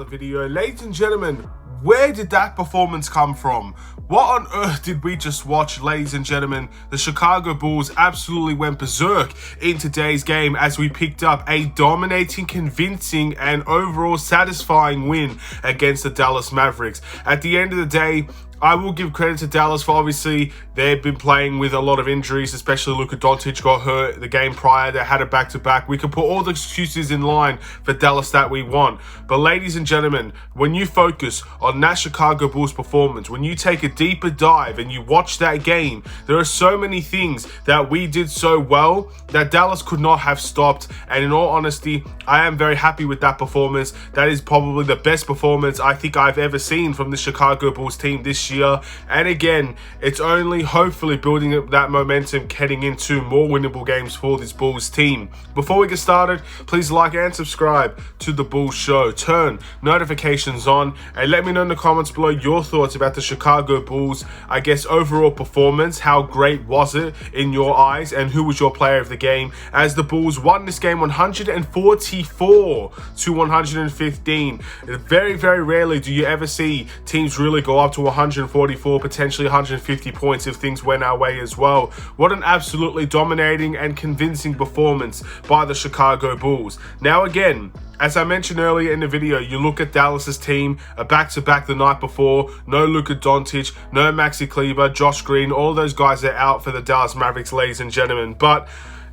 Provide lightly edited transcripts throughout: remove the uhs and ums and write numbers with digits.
Video. Ladies and gentlemen, where did that performance come from? What on earth did we just watch, ladies and gentlemen? The Chicago Bulls absolutely went berserk in today's game as we picked up a dominating, convincing, and overall satisfying win against the Dallas Mavericks. At the end of the day, I will give credit to Dallas for obviously they've been playing with a lot of injuries, especially Luka Doncic got hurt the game prior. They had a back-to-back. We can put all the excuses in line for Dallas that we want. But ladies and gentlemen, when you focus on that Chicago Bulls performance, when you take a deeper dive and you watch that game, there are so many things that we did so well that Dallas could not have stopped. And in all honesty, I am very happy with that performance. That is probably the best performance I think I've ever seen from the Chicago Bulls team this year. And again, it's only hopefully building up that momentum heading into more winnable games for this Bulls team. Before we get started, please like and subscribe to the Bulls Show. Turn notifications on and let me know in the comments below your thoughts about the Chicago Bulls, I guess, overall performance. How great was it in your eyes, and who was your player of the game as the Bulls won this game 144 to 115. Very, very rarely do you ever see teams really go up to 144, potentially 150 points if things went our way as well. What an absolutely dominating and convincing performance by the Chicago Bulls. Now again, as I mentioned earlier in the video, you look at Dallas's team, a back-to-back the night before, no Luka Doncic, no Maxi Kleber, Josh Green, all those guys are out for the Dallas Mavericks, ladies and gentlemen. But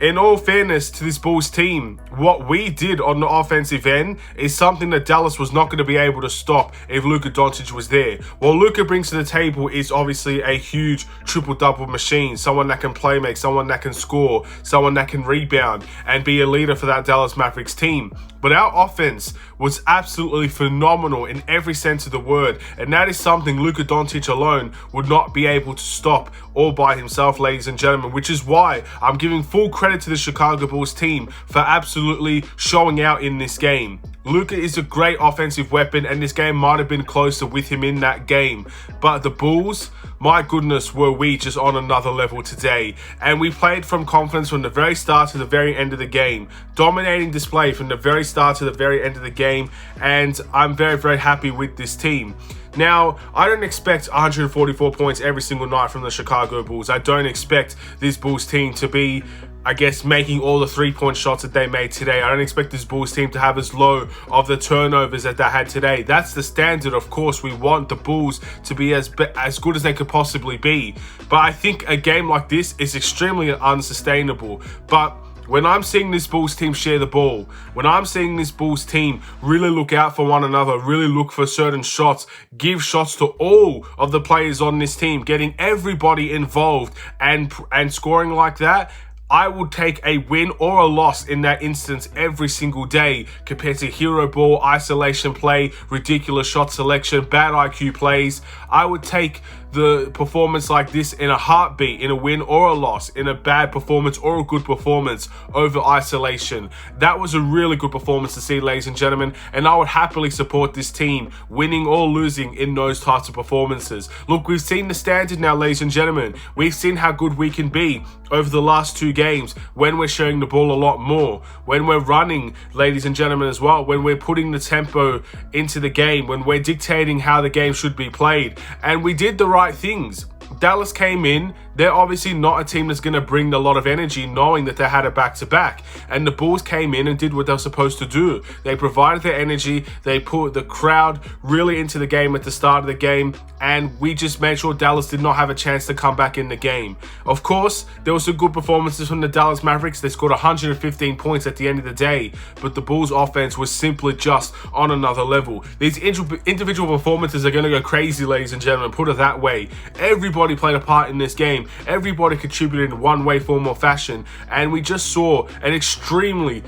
in all fairness to this Bulls team, what we did on the offensive end is something that Dallas was not going to be able to stop if Luka Doncic was there. What Luka brings to the table is obviously a huge triple-double machine, someone that can play make, someone that can score, someone that can rebound and be a leader for that Dallas Mavericks team. But our offense was absolutely phenomenal in every sense of the word, and that is something Luka Doncic alone would not be able to stop all by himself, ladies and gentlemen, which is why I'm giving full credit to the Chicago Bulls team for absolutely showing out in this game. Luka is a great offensive weapon, and this game might have been closer with him in that game. But the Bulls, my goodness, were we just on another level today. And we played from confidence from the very start to the very end of the game. Dominating display from the very start to the very end of the game. And I'm very, very happy with this team. Now, I don't expect 144 points every single night from the Chicago Bulls. I don't expect this Bulls team to be, I guess, making all the three-point shots that they made today. I don't expect this Bulls team to have as low of the turnovers that they had today. That's the standard. Of course, we want the Bulls to be as good as they could possibly be. But I think a game like this is extremely unsustainable. But when I'm seeing this Bulls team share the ball, when I'm seeing this Bulls team really look out for one another, really look for certain shots, give shots to all of the players on this team, getting everybody involved and scoring like that, I would take a win or a loss in that instance every single day compared to hero ball, isolation play, ridiculous shot selection, bad IQ plays. I would take the performance like this in a heartbeat, in a win or a loss, in a bad performance or a good performance over isolation. That was a really good performance to see, ladies and gentlemen, and I would happily support this team winning or losing in those types of performances. Look, we've seen the standard now, ladies and gentlemen. We've seen how good we can be over the last two games when we're sharing the ball a lot more, when we're running, ladies and gentlemen, as well, when we're putting the tempo into the game, when we're dictating how the game should be played. And we did the right things. Dallas came in. They're obviously not a team that's going to bring a lot of energy knowing that they had a back-to-back. And the Bulls came in and did what they were supposed to do. They provided their energy. They put the crowd really into the game at the start of the game. And we just made sure Dallas did not have a chance to come back in the game. Of course, there were some good performances from the Dallas Mavericks. They scored 115 points at the end of the day. But the Bulls offense was simply just on another level. These individual performances are going to go crazy, ladies and gentlemen. Put it that way. Everybody played a part in this game. Everybody contributed in one way, form, or fashion, and we just saw an extremely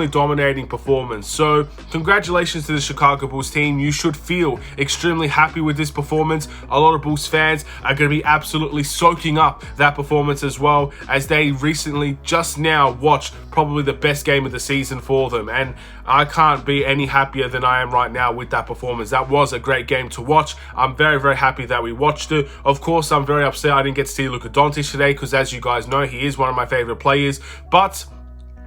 dominating performance. So congratulations to the Chicago Bulls team. You should feel extremely happy with this performance. A lot of Bulls fans are going to be absolutely soaking up that performance as well, as they recently just now watched probably the best game of the season for them, and I can't be any happier than I am right now with that performance. That was a great game to watch. I'm very, very happy that we watched it. Of course, I'm very upset I didn't get to see Luka Doncic today because, as you guys know, he is one of my favorite players. But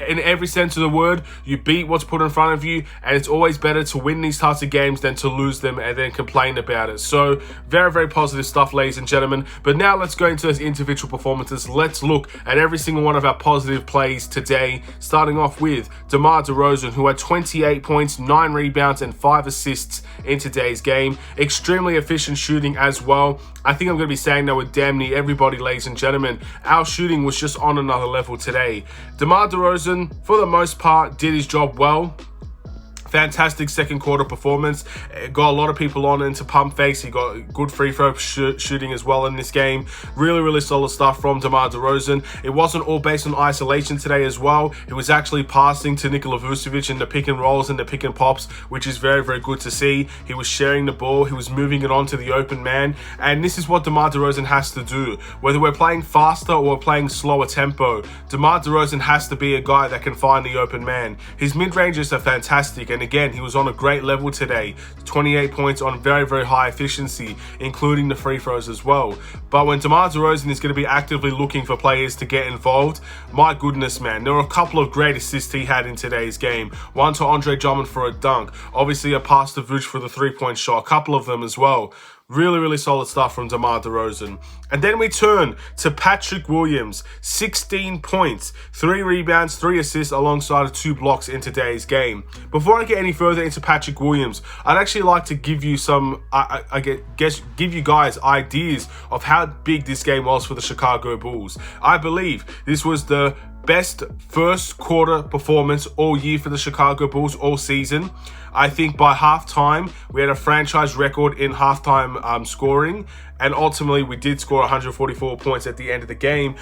in every sense of the word, you beat what's put in front of you, and it's always better to win these types of games than to lose them and then complain about it. So very, very positive stuff, ladies and gentlemen. But now let's go into those individual performances. Let's look at every single one of our positive plays today, starting off with DeMar DeRozan, who had 28 points, 9 rebounds, and 5 assists in today's game. Extremely efficient shooting as well. I think I'm going to be saying that with damn near everybody, ladies and gentlemen. Our shooting was just on another level today. DeMar DeRozan, for the most part, did his job well. Fantastic second quarter performance. Got a lot of people on into pump fakes. He got good free throw shooting as well in this game. Really, really solid stuff from DeMar DeRozan. It wasn't all based on isolation today as well. It was actually passing to Nikola Vucevic in the pick and rolls and the pick and pops, which is very, very good to see. He was sharing the ball. He was moving it on to the open man. And this is what DeMar DeRozan has to do. Whether we're playing faster or we're playing slower tempo, DeMar DeRozan has to be a guy that can find the open man. His mid-ranges are fantastic. And again, he was on a great level today. 28 points on very, very high efficiency, including the free throws as well. But when DeMar DeRozan is going to be actively looking for players to get involved, my goodness, man, there were a couple of great assists he had in today's game. One to Andre Drummond for a dunk. Obviously, a pass to Vuce for the three-point shot. A couple of them as well. Really, really solid stuff from DeMar DeRozan. And then we turn to Patrick Williams. 16 points, 3 rebounds, 3 assists alongside of 2 blocks in today's game. Before I get any further into Patrick Williams, I'd actually like to give you some, give you guys ideas of how big this game was for the Chicago Bulls. I believe this was the best first quarter performance all year for the Chicago Bulls all season. I think by halftime, we had a franchise record in halftime scoring, and ultimately we did score 144 points at the end of the game.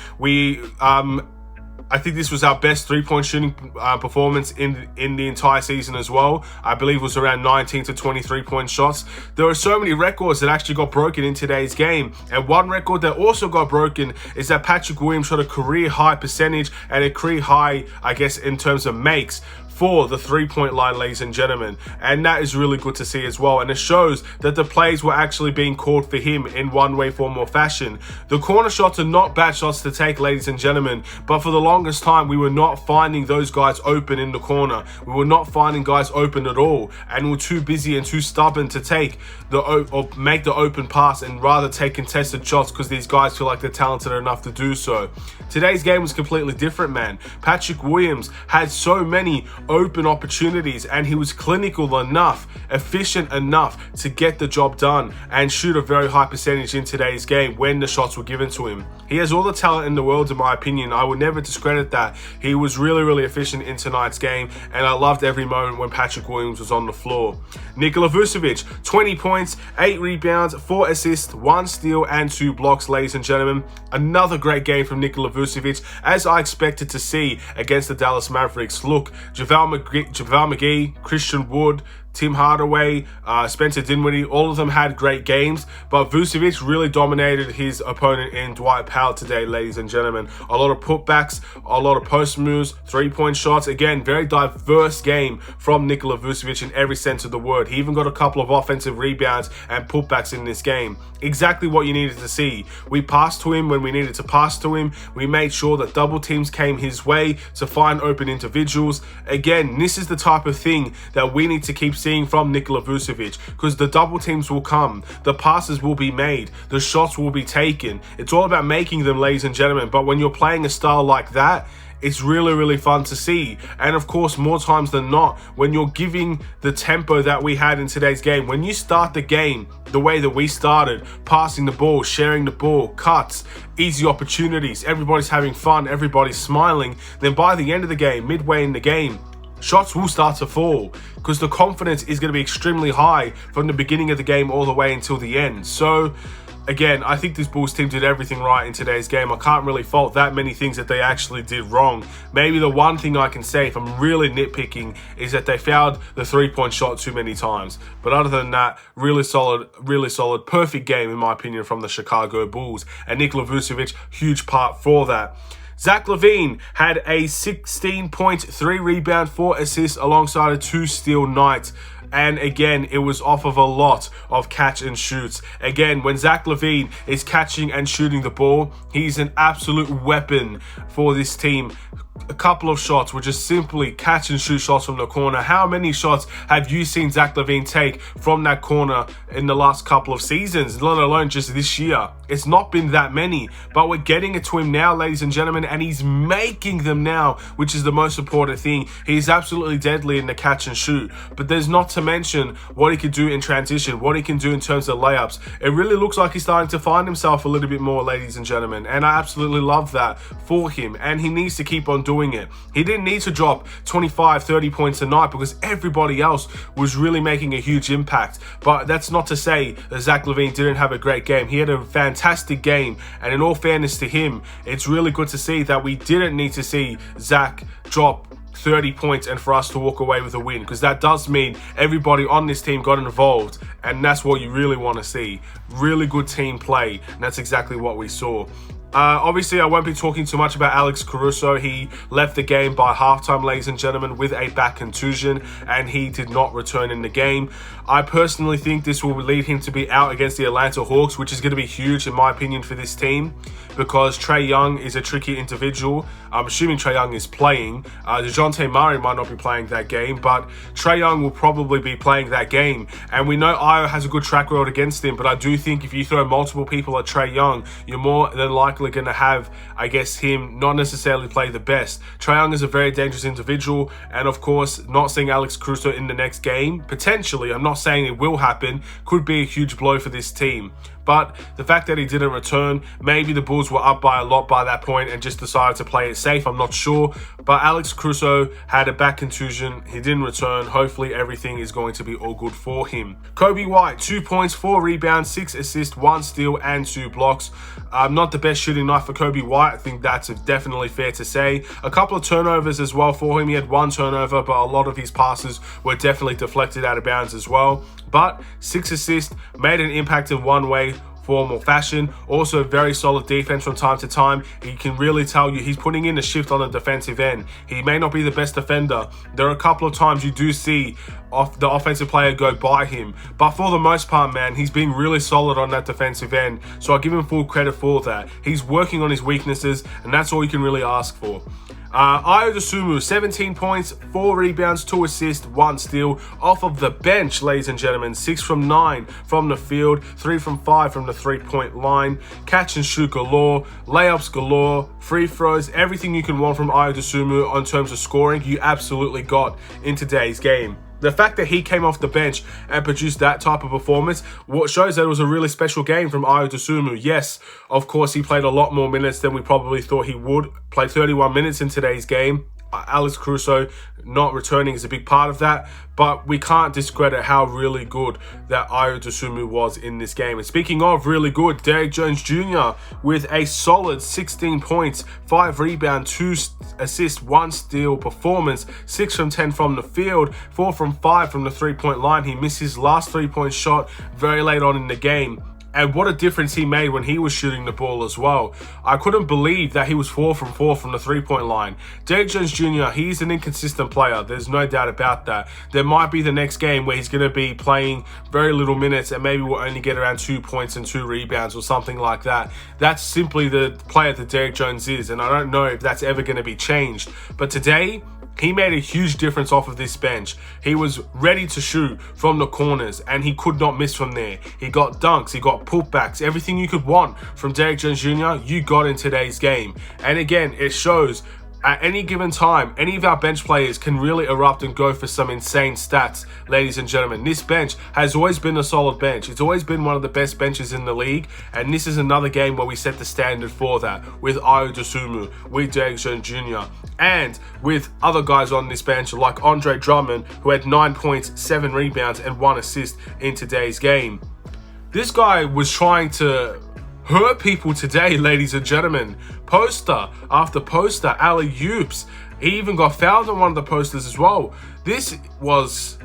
I think this was our best three-point shooting performance in the entire season as well. I believe it was around 19 to 23-point shots. There are so many records that actually got broken in today's game. And one record that also got broken is that Patrick Williams shot a career-high percentage and a career-high, I guess, in terms of makes for the three-point line, ladies and gentlemen. And that is really good to see as well. And it shows that the plays were actually being called for him in one way, form, or fashion. The corner shots are not bad shots to take, ladies and gentlemen. But for the longest time, we were not finding those guys open in the corner. We were not finding guys open at all. And we were too busy and too stubborn to take or make the open pass and rather take contested shots because these guys feel like they're talented enough to do so. Today's game was completely different, man. Patrick Williams had so many open opportunities and he was clinical enough, efficient enough to get the job done and shoot a very high percentage in today's game when the shots were given to him. He has all the talent in the world, in my opinion. I would never discredit that. He was really, really efficient in tonight's game, and I loved every moment when Patrick Williams was on the floor. Nikola Vucevic, 20 points, 8 rebounds, 4 assists, 1 steal, and 2 blocks, ladies and gentlemen. Another great game from Nikola Vucevic, as I expected to see against the Dallas Mavericks. Look, JaVale McGee, Christian Wood, Tim Hardaway, Spencer Dinwiddie, all of them had great games, but Vucevic really dominated his opponent in Dwight Powell today, ladies and gentlemen. A lot of putbacks, a lot of post moves, three-point shots. Again, very diverse game from Nikola Vucevic in every sense of the word. He even got a couple of offensive rebounds and putbacks in this game. Exactly what you needed to see. We passed to him when we needed to pass to him. We made sure that double teams came his way to find open individuals. Again, this is the type of thing that we need to keep seeing from Nikola Vucevic, because the double teams will come, the passes will be made, the shots will be taken. It's all about making them, ladies and gentlemen. But when you're playing a style like that, it's really, really fun to see. And of course, more times than not, when you're giving the tempo that we had in today's game, when you start the game the way that we started, passing the ball, sharing the ball, cuts, easy opportunities, everybody's having fun, everybody's smiling, then by the end of the game, midway in the game, shots will start to fall because the confidence is going to be extremely high from the beginning of the game all the way until the end. So again, I think this Bulls team did everything right in today's game. I can't really fault that many things that they actually did wrong. Maybe the one thing I can say, if I'm really nitpicking, is that they fouled the three-point shot too many times. But other than that, really solid, perfect game in my opinion from the Chicago Bulls. And Nikola Vucevic, huge part for that. Zach Levine had a 16-point, 3 rebound, 4 assists alongside a 2 steal night. And again, it was off of a lot of catch and shoots. Again, when Zach Levine is catching and shooting the ball, he's an absolute weapon for this team. a couple of shots were just simply catch and shoot shots from the corner. How many shots have you seen Zach Levine take from that corner in the last couple of seasons, let alone just this year? It's not been that many, but we're getting it to him now, ladies and gentlemen, and he's making them now, which is the most important thing. He's absolutely deadly in the catch and shoot, but there's not to mention what he can do in transition, what he can do in terms of layups. It really looks like he's starting to find himself a little bit more, ladies and gentlemen, and I absolutely love that for him, and he needs to keep on doing it. He didn't need to drop 25, 30 points a night because everybody else was really making a huge impact, but that's not to say that Zach Levine didn't have a great game. He had a fantastic game, and in all fairness to him, it's really good to see that we didn't need to see Zach drop 30 points and for us to walk away with a win, because that does mean everybody on this team got involved, and that's what you really want to see. Really good team play, and that's exactly what we saw. Obviously, I won't be talking too much about Alex Caruso. He left the game by halftime, ladies and gentlemen, with a back contusion, and he did not return in the game. I personally think this will lead him to be out against the Atlanta Hawks, which is going to be huge, in my opinion, for this team, because Trae Young is a tricky individual. I'm assuming Trae Young is playing. DeJounte Murray might not be playing that game, but Trae Young will probably be playing that game. And we know Io has a good track record against him, but I do think if you throw multiple people at Trae Young, you're more than likely going to have, I guess, him not necessarily play the best. Trae Young is a very dangerous individual, and of course, not seeing Alex Caruso in the next game, potentially, I'm not saying it will happen, could be a huge blow for this team. But the fact that he didn't return, maybe the Bulls were up by a lot by that point and just decided to play it safe. I'm not sure. But Alex Caruso had a back contusion. He didn't return. Hopefully everything is going to be all good for him. Coby White, 2 points, 4 rebounds, 6 assists, 1 steal, and 2 blocks. Not the best shooting night for Coby White. I think that's definitely fair to say. A couple of turnovers as well for him. He had 1 turnover, but a lot of his passes were definitely deflected out of bounds as well. But 6 assists, made an impact in one way, form or fashion. Also very solid defense from time to time. He can really tell you he's putting in a shift on the defensive end. He may not be the best defender. There are a couple of times you do see the offensive player go by him, but for the most part, man, he's being really solid on that defensive end, so I give him full credit for that. He's working on his weaknesses, and that's all you can really ask for. Io DeSumo, 17 points, 4 rebounds, 2 assists, 1 steal off of the bench, ladies and gentlemen. 6 from 9 from the field, 3 from 5 from the 3-point line. Catch and shoot galore, layups galore, free throws, everything you can want from Io DeSumo in terms of scoring, you absolutely got in today's game. The fact that he came off the bench and produced that type of performance, what shows that it was a really special game from Io DeSumo. Yes, of course, he played a lot more minutes than we probably thought he would. Played 31 minutes in today's game. Alex Caruso not returning is a big part of that, but we can't discredit how really good that Io DeSumo was in this game. And speaking of really good, Derrick Jones Jr. with a solid 16 points, 5 rebounds, 2 assists, 1 steal performance, 6 from 10 from the field, 4 from 5 from the 3-point line. He missed his last 3-point shot very late on in the game. And what a difference he made when he was shooting the ball as well. I couldn't believe that he was 4 from 4 from the 3-point line. Derrick Jones Jr., he's an inconsistent player. There's no doubt about that. There might be the next game where he's going to be playing very little minutes and maybe we'll only get around 2 points and 2 rebounds or something like that. That's simply the player that Derrick Jones is, and I don't know if that's ever going to be changed. But today, he made a huge difference off of this bench. He was ready to shoot from the corners and he could not miss from there. He got dunks, he got putbacks, everything you could want from Derrick Jones Jr. you got in today's game. And again, it shows at any given time, any of our bench players can really erupt and go for some insane stats, ladies and gentlemen. This bench has always been a solid bench. It's always been one of the best benches in the league, and this is another game where we set the standard for that with Io DeSumo, with Derrick Jones Jr., and with other guys on this bench like Andre Drummond, who had 9 points, 7 rebounds, and 1 assist in today's game. This guy was trying to hurt people today, ladies and gentlemen. Poster after poster, alley-oops. He even got fouled on one of the posters as well. This was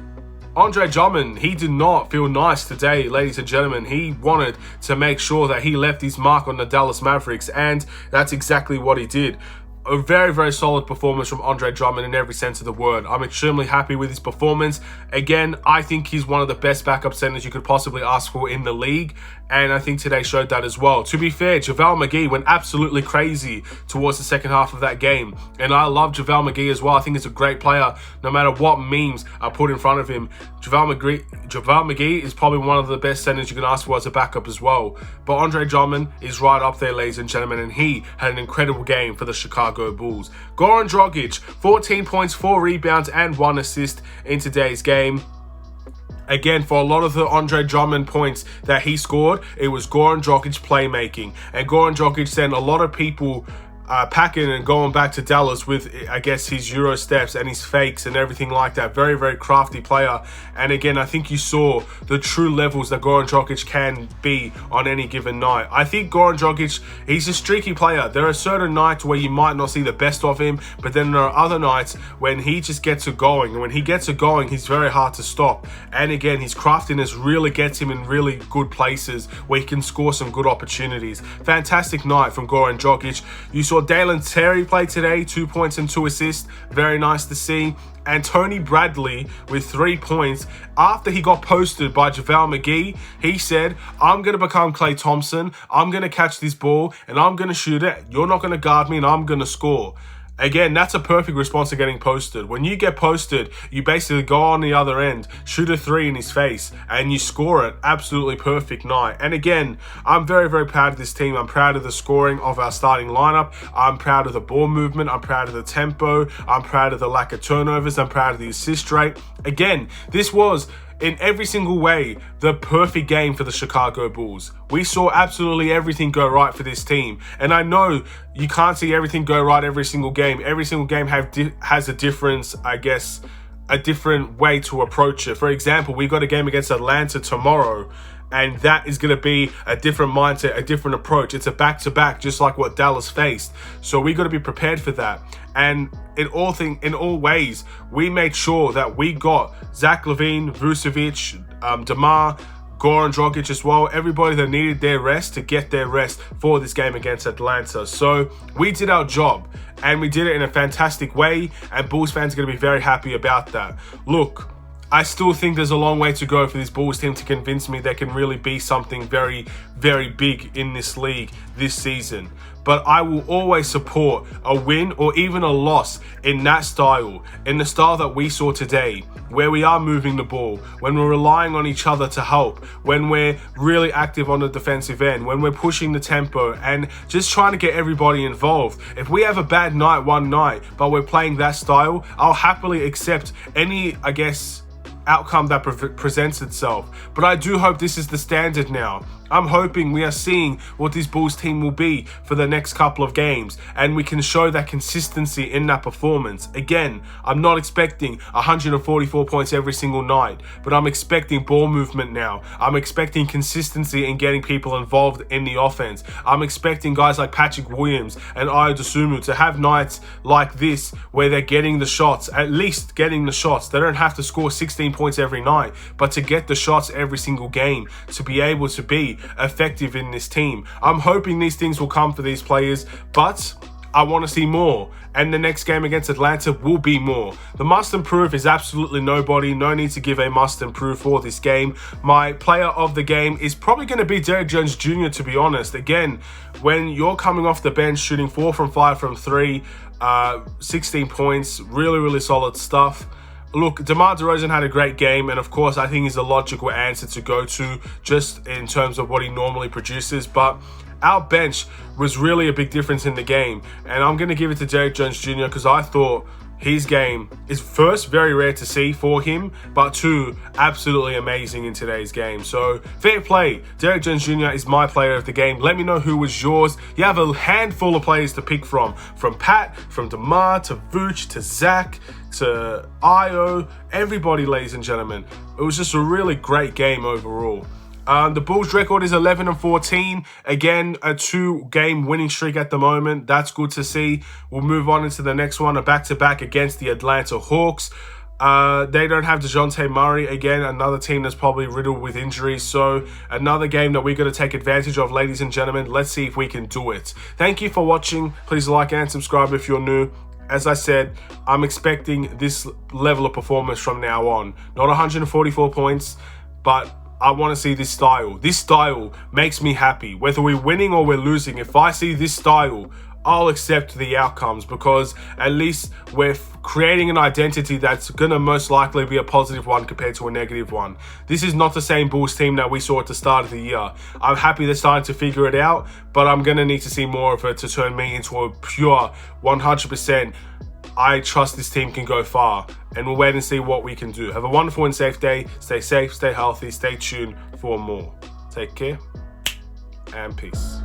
Andre Drummond. He did not feel nice today, ladies and gentlemen. He wanted to make sure that he left his mark on the Dallas Mavericks, and that's exactly what he did. a very, very solid performance from Andre Drummond in every sense of the word. I'm extremely happy with his performance. Again, I think he's one of the best backup centers you could possibly ask for in the league, and I think today showed that as well. To be fair, JaVale McGee went absolutely crazy towards the second half of that game, and I love JaVale McGee as well. I think he's a great player, no matter what memes are put in front of him. JaVale McGee is probably one of the best centers you can ask for as a backup as well. But Andre Drummond is right up there, ladies and gentlemen, and he had an incredible game for the Chicago Bulls. Goran Dragic, 14 points, 4 rebounds, and 1 assist in today's game. Again, for a lot of the Andre Drummond points that he scored, it was Goran Dragic playmaking. And Goran Dragic sent a lot of people packing and going back to Dallas with, I guess, his Euro steps and his fakes and everything like that. Very, very crafty player. And again, I think you saw the true levels that Goran Dragic can be on any given night. I think Goran Dragic, he's a streaky player. There are certain nights where you might not see the best of him, but then there are other nights when he just gets it going. And when he gets it going, he's very hard to stop. And again, his craftiness really gets him in really good places where he can score some good opportunities. Fantastic night from Goran Dragic. You saw Dalen Terry play today, 2 points and 2 assists. Very nice to see. And Tony Bradley with 3 points. After he got posted by JaVale McGee, he said, I'm going to become Klay Thompson. I'm going to catch this ball and I'm going to shoot it. You're not going to guard me and I'm going to score. Again, that's a perfect response to getting posted. When you get posted, you basically go on the other end, shoot a 3 in his face, and you score it. Absolutely perfect night. And again, I'm very, very proud of this team. I'm proud of the scoring of our starting lineup. I'm proud of the ball movement. I'm proud of the tempo. I'm proud of the lack of turnovers. I'm proud of the assist rate. Again, this was, in every single way, the perfect game for the Chicago Bulls. We saw absolutely everything go right for this team. And I know you can't see everything go right every single game. Every single game has a difference, I guess, a different way to approach it. For example, we got a game against Atlanta tomorrow, and that is going to be a different mindset, a different approach. It's a back-to-back, just like what Dallas faced. So we got to be prepared for that. And in all ways, we made sure that we got Zach Levine, Vucevic, DeMar, Goran Dragic as well. Everybody that needed their rest to get their rest for this game against Atlanta. So we did our job, and we did it in a fantastic way. And Bulls fans are going to be very happy about that. Look, I still think there's a long way to go for this Bulls team to convince me they can really be something very, very big in this league this season. But I will always support a win or even a loss in that style, in the style that we saw today, where we are moving the ball, when we're relying on each other to help, when we're really active on the defensive end, when we're pushing the tempo and just trying to get everybody involved. If we have a bad night one night, but we're playing that style, I'll happily accept any, I guess, outcome that presents itself. But I do hope this is the standard now. I'm hoping we are seeing what this Bulls team will be for the next couple of games, and we can show that consistency in that performance. Again, I'm not expecting 144 points every single night, but I'm expecting ball movement now. I'm expecting consistency in getting people involved in the offense. I'm expecting guys like Patrick Williams and Ayo Dosunmu to have nights like this where they're getting the shots, at least getting the shots. They don't have to score 16 points every night, but to get the shots every single game, to be able to be effective in this team. I'm hoping these things will come for these players, but I want to see more, and the next game against Atlanta will be more. The must improve is absolutely nobody. No need to give a must improve for this game. My player of the game is probably going to be Derrick Jones Jr., to be honest. Again, when you're coming off the bench shooting 4 from 5 from 3, 16 points, really, really solid stuff. Look, DeMar DeRozan had a great game, and of course, I think he's a logical answer to go to just in terms of what he normally produces, but our bench was really a big difference in the game, and I'm going to give it to Derrick Jones Jr. because I thought his game is, first, very rare to see for him, but 2, absolutely amazing in today's game. So, fair play. Derrick Jones Jr. is my player of the game. Let me know who was yours. You have a handful of players to pick from Pat, from DeMar, to Vooch, to Zach, to Ayo, everybody, ladies and gentlemen. It was just a really great game overall. The Bulls' record is 11-14. Again, a 2-game winning streak at the moment. That's good to see. We'll move on into the next one, a back-to-back against the Atlanta Hawks. They don't have DeJounte Murray. Again, another team that's probably riddled with injuries. So another game that we're going to take advantage of, ladies and gentlemen. Let's see if we can do it. Thank you for watching. Please like and subscribe if you're new. As I said, I'm expecting this level of performance from now on. Not 144 points, but I want to see this style. This style makes me happy. Whether we're winning or we're losing, if I see this style, I'll accept the outcomes, because at least we're creating an identity that's going to most likely be a positive one compared to a negative one. This is not the same Bulls team that we saw at the start of the year. I'm happy they're starting to figure it out, but I'm going to need to see more of it to turn me into a pure 100%. I trust this team can go far, and we'll wait and see what we can do. Have a wonderful and safe day. Stay safe, stay healthy, stay tuned for more. Take care, and peace.